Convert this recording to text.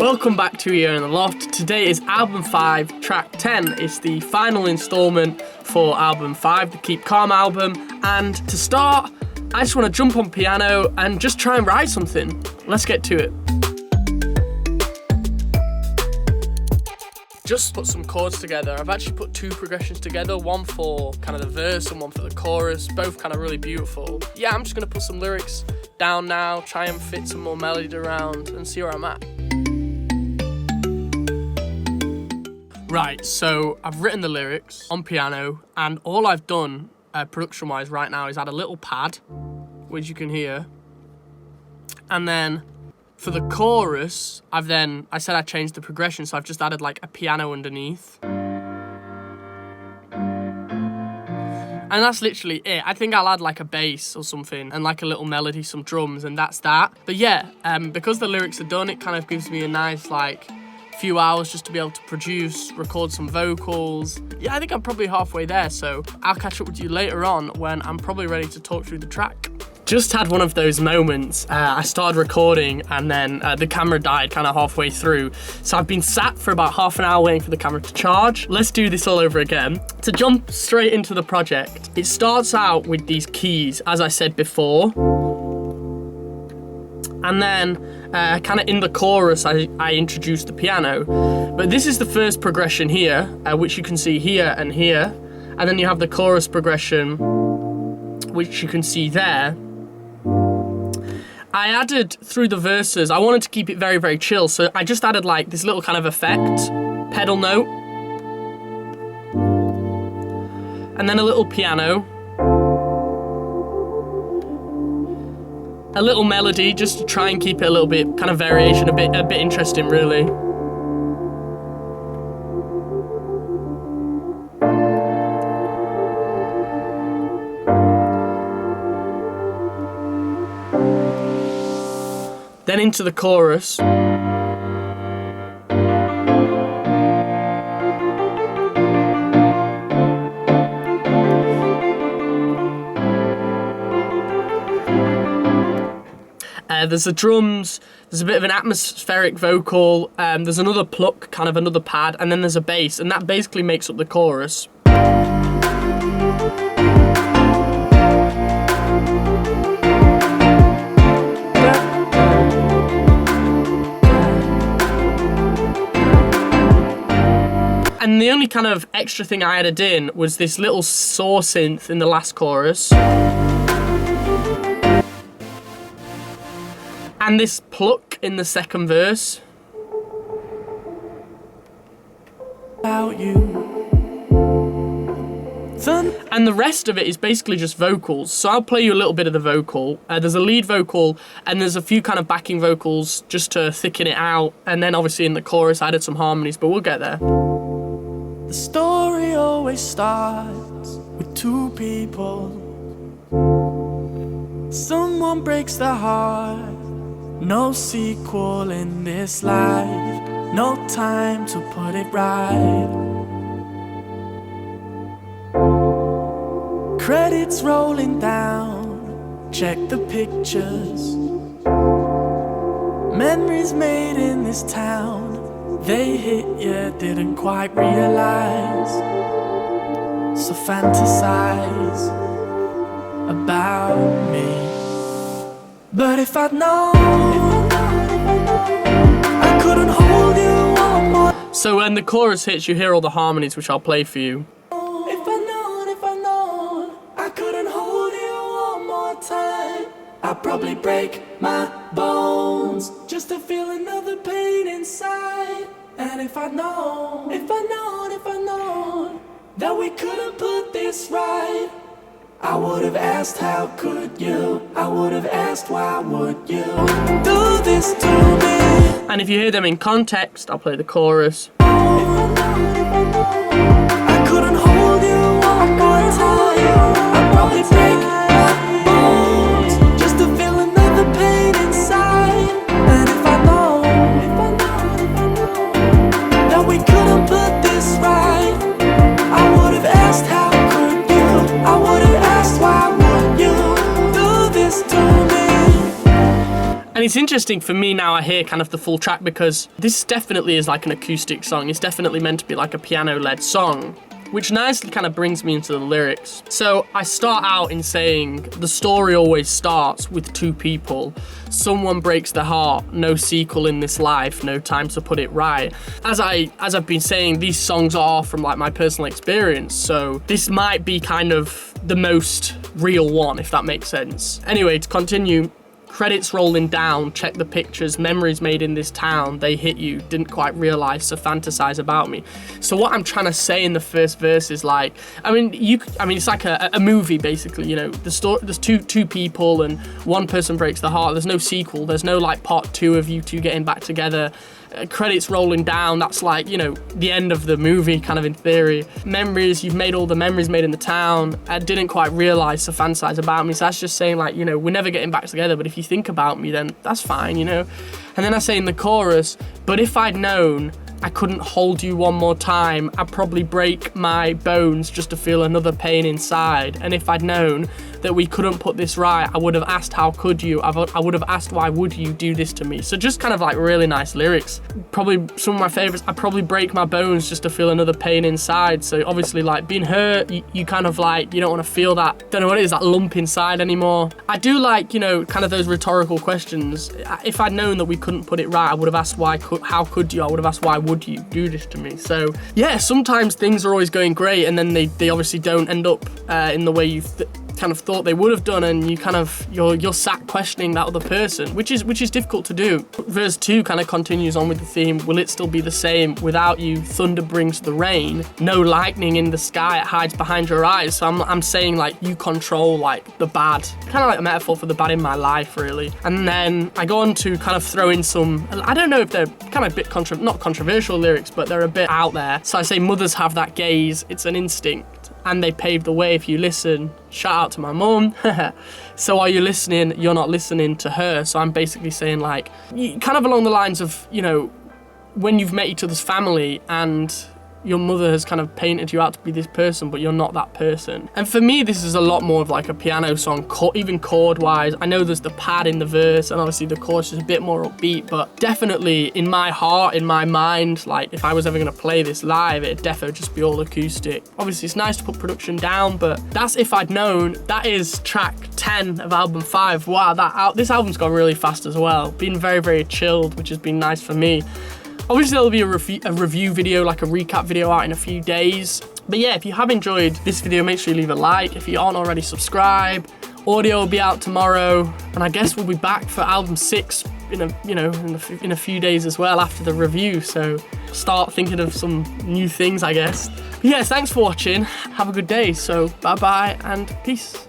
Welcome back to Year in the Loft. Today is album 5, track 10. It's the final instalment for album 5, the Keep Calm album. And to start, I just want to jump on piano and just try and write something. Let's get to it. Just put some chords together. I've actually put 2 progressions together, one for kind of the verse and one for the chorus, both kind of really beautiful. Yeah, I'm just going to put some lyrics down now, try and fit some more melody around and see where I'm at. Right, so I've written the lyrics on piano, and all I've done production-wise right now is add a little pad, which you can hear. And then for the chorus, I said I changed the progression, so I've just added like a piano underneath. And that's literally it. I think I'll add like a bass or something and like a little melody, some drums, and that's that. But yeah, because the lyrics are done, it kind of gives me a nice like few hours just to be able to produce, record some vocals. Yeah, I think I'm probably halfway there, so I'll catch up with you later on when I'm probably ready to talk through the track. Just had one of those moments. I started recording and then the camera died kind of halfway through. So I've been sat for about half an hour waiting for the camera to charge. Let's do this all over again. To jump straight into the project, it starts out with these keys, as I said before. And then kind of in the chorus, I introduced the piano. But this is the first progression here, which you can see here and here. And then you have the chorus progression, which you can see there. I added through the verses, I wanted to keep it very, very chill. So I just added like this little kind of effect, pedal note. And then a little piano. A little melody just to try and keep it a little bit kind of variation, a bit interesting really. Then into the chorus. There's the drums, there's a bit of an atmospheric vocal, there's another pluck, kind of another pad, and then there's a bass, and that basically makes up the chorus. And the only kind of extra thing I added in was this little saw synth in the last chorus. And this pluck in the second verse. About you. And the rest of it is basically just vocals. So I'll play you a little bit of the vocal. There's a lead vocal and there's a few kind of backing vocals just to thicken it out. And then obviously in the chorus I added some harmonies, but we'll get there. The story always starts with 2 people. Someone breaks their heart. No sequel in this life, no time to put it right. Credits rolling down, check the pictures. Memories made in this town, they hit you, didn't quite realize. So fantasize about me. But if I'd known, I couldn't hold you one more. So when the chorus hits, you hear all the harmonies, which I'll play for you. If I'd known, I couldn't hold you one more time. I'd probably break my bones just to feel another pain inside. And if I'd known that we couldn't put this right, I would have asked, how could you? I would have asked, why would you do this to me? And if you hear them in context, I'll play the chorus. I couldn't hold you one more time. I'd probably break my bones just to feel another pain inside. And if I know that we couldn't put this right, I would have asked, how could you? I would have asked, why would you do this to me? And it's interesting for me now I hear kind of the full track, because this definitely is like an acoustic song. It's definitely meant to be like a piano-led song, which nicely kind of brings me into the lyrics. So I start out in saying, the story always starts with two people. Someone breaks their heart, no sequel in this life, no time to put it right. As I've been saying, these songs are from like my personal experience, so this might be kind of the most real one, if that makes sense. Anyway, to continue, credits rolling down, check the pictures, memories made in this town, they hit you, didn't quite realise, so fantasize about me. So what I'm trying to say in the first verse is like, it's like a movie basically, you know, there's two people and one person breaks the heart, there's no sequel, there's no like part 2 of you two getting back together. Credits rolling down, that's like, you know, the end of the movie kind of in theory. Memories, you've made all the memories made in the town, I didn't quite realise, so fantasize about me. So that's just saying like, you know, we're never getting back together, but if you think about me then that's fine, you know. And then I say in the chorus, but if I'd known I couldn't hold you one more time, I'd probably break my bones just to feel another pain inside. And if I'd known that we couldn't put this right, I would have asked how could you, I would have asked why would you do this to me. So just kind of like really nice lyrics. Probably some of my favorites, I'd probably break my bones just to feel another pain inside. So obviously like being hurt, you kind of like, you don't want to feel that, don't know what it is, that lump inside anymore. I do like, you know, kind of those rhetorical questions. If I'd known that we couldn't put it right, I would have asked how could you, I would have asked why would you do this to me. So yeah, sometimes things are always going great and then they obviously don't end up in the way you kind of thought they would have done, and you kind of you're sat questioning that other person, which is difficult to do. Verse 2 kind of continues on with the theme, will it still be the same without you? Thunder brings the rain, no lightning in the sky, it hides behind your eyes. So I'm saying like you control like the bad, kind of like a metaphor for the bad in my life really. And then I go on to kind of throw in some, I don't know if they're kind of a bit not controversial lyrics, but they're a bit out there. So I say mothers have that gaze, it's an instinct, and they pave the way if you listen. Shout out to my mum. So are you listening? You're not listening to her. So I'm basically saying like, kind of along the lines of, you know, when you've met each other's family and your mother has kind of painted you out to be this person, but you're not that person. And for me, this is a lot more of like a piano song, even chord-wise. I know there's the pad in the verse, and obviously the chorus is a bit more upbeat, but definitely in my heart, in my mind, like if I was ever gonna play this live, it'd definitely just be all acoustic. Obviously, it's nice to put production down, but that's If I'd Known. That is track 10 of album 5. Wow, this album's gone really fast as well. Been very, very chilled, which has been nice for me. Obviously there'll be a review video, like a recap video out in a few days. But yeah, if you have enjoyed this video, make sure you leave a like. If you aren't already, subscribe. Audio will be out tomorrow, and I guess we'll be back for album 6 in a few days as well after the review. So start thinking of some new things, I guess. But yeah, thanks for watching. Have a good day. So bye bye and peace.